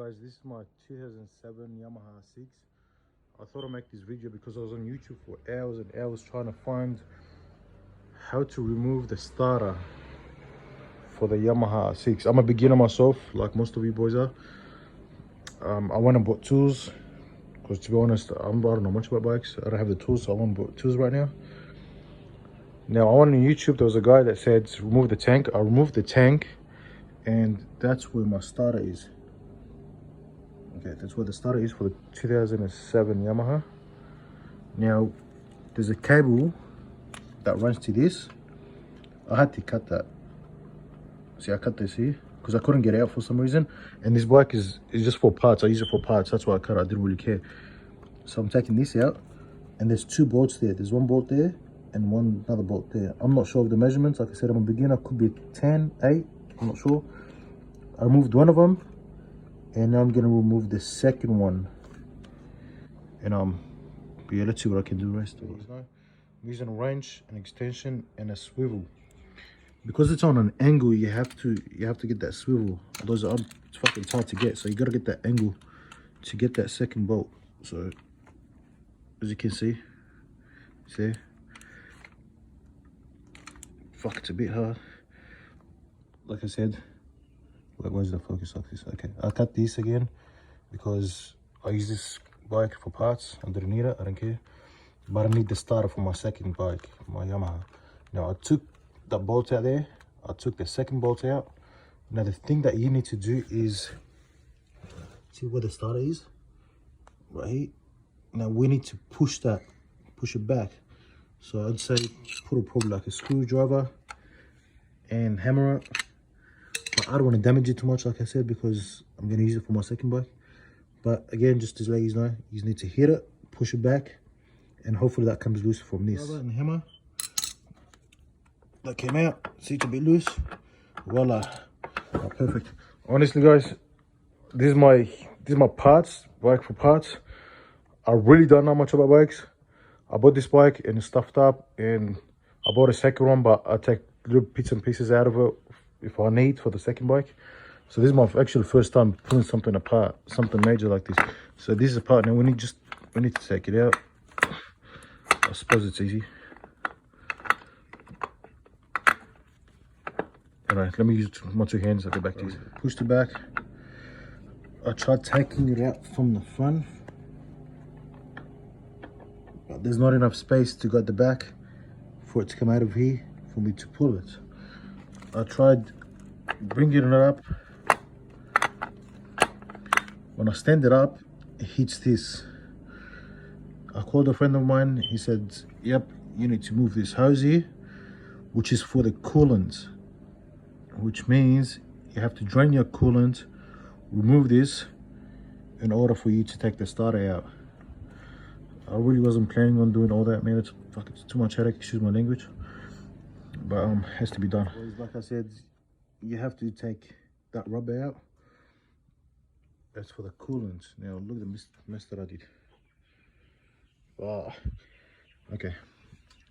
guys, this is my 2007 Yamaha 6. I thought I'd make this video because I was on YouTube for hours and hours trying to find how to remove the starter for the Yamaha 6. I'm a beginner myself, like most of you boys are. I went and bought tools because, to be honest, I don't know much about bikes. I don't have the tools, so I want to buy tools right now. Now, I went on YouTube, there was a guy that said remove the tank. I removed the tank, and that's where my starter is. Okay, that's where the starter is for the 2007 Yamaha. Now, there's a cable that runs to this. I had to cut that. See, I cut this here because I couldn't get out for some reason. And this bike is just for parts. I use it for parts. That's why I cut it. I didn't really care. So I'm taking this out, and there's two bolts there. There's one bolt there and another bolt there. I'm not sure of the measurements. Like I said, I'm a beginner. Could be 10, 8. I'm not sure. I removed one of them, and now I'm gonna remove the second one. And yeah, let's see what I can do the rest of it. I'm using a wrench, an extension, and a swivel. Because it's on an angle, you have to get that swivel. Otherwise, it's fucking hard to get. So you gotta get that angle to get that second bolt. So as you can see, fuck, it's a bit hard. Like I said, where's the focus like this? Okay, I cut this again because I use this bike for parts. I didn't need it, I don't care. But I need the starter for my second bike, my Yamaha. Now I took that bolt out there. I took the second bolt out. Now the thing that you need to do is, see where the starter is? Right here. Now we need to push it back. So I'd say put probably like a screwdriver and hammer it. But I don't want to damage it too much, like I said, because I'm going to use it for my second bike. But again, just to let you know, you need to hit it, push it back, and hopefully that comes loose from this. And hammer. That came out. See, it's a bit loose. Voila. Oh, perfect. Honestly, guys, this is my parts, bike for parts. I really don't know much about bikes. I bought this bike and it's stuffed up, and I bought a second one, but I take little bits and pieces out of it if I need for the second bike. So this is my actual first time pulling something apart, something major like this. So this is a part. Now we need to take it out. I suppose it's easy. Alright, let me use my two hands. I'll get back to you. Pushed it back. I tried taking it out from the front, but there's not enough space to go at the back for it to come out of here for me to pull it. I tried bringing it up. When I stand it up, it hits this. I called a friend of mine. He said, yep, you need to move this hose here, which is for the coolant, which means you have to drain your coolant, remove this in order for you to take the starter out. I really wasn't planning on doing all that, man. It's too much headache, excuse my language, but has to be done. Like I said, you have to take that rubber out. That's for the coolant. Now look at the mess that I did. Okay,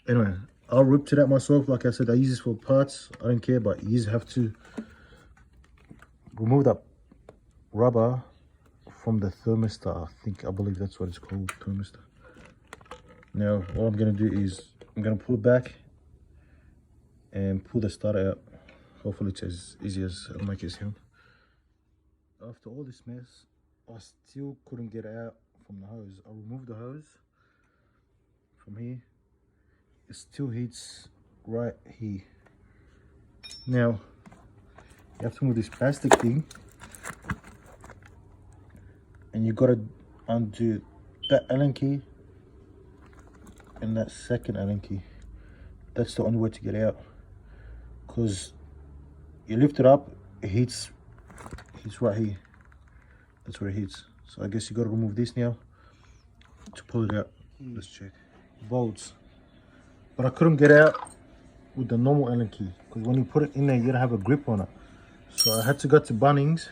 anyway, I'll rip to that myself. Like I said, I use this for parts. I don't care, but you have to remove that rubber from the thermistor. I believe that's what it's called, thermistor. Now what I'm going to do is I'm going to pull it back and pull the starter out. Hopefully it's as easy as I'll make it sound. After all this mess, I still couldn't get out from the hose. I removed the hose from here. It still hits right here. Now you have to move this plastic thing, and you gotta undo that Allen key and that second Allen key. That's the only way to get out, because you lift it up, it hits right here. That's where it hits. So I guess you gotta remove this now to pull it out. Let's check. Bolts. But I couldn't get out with the normal Allen key, because when you put it in there, you gotta have a grip on it. So I had to go to Bunnings,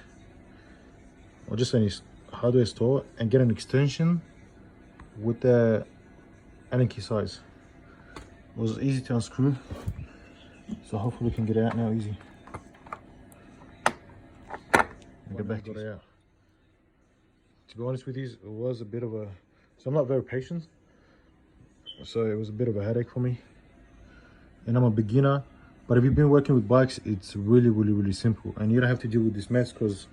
or just any hardware store, and get an extension with the Allen key size. It was easy to unscrew, so hopefully we can get it out now easy. Get back to it out. To be honest with you, it was a bit of a, so I'm not very patient, so it was a bit of a headache for me, and I'm a beginner. But if you've been working with bikes, it's really simple, and you don't have to deal with this mess, because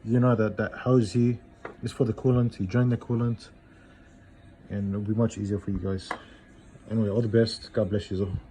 you know that hose here is for the coolant. You drain the coolant and it'll be much easier for you guys. Anyway, all the best. God bless you all.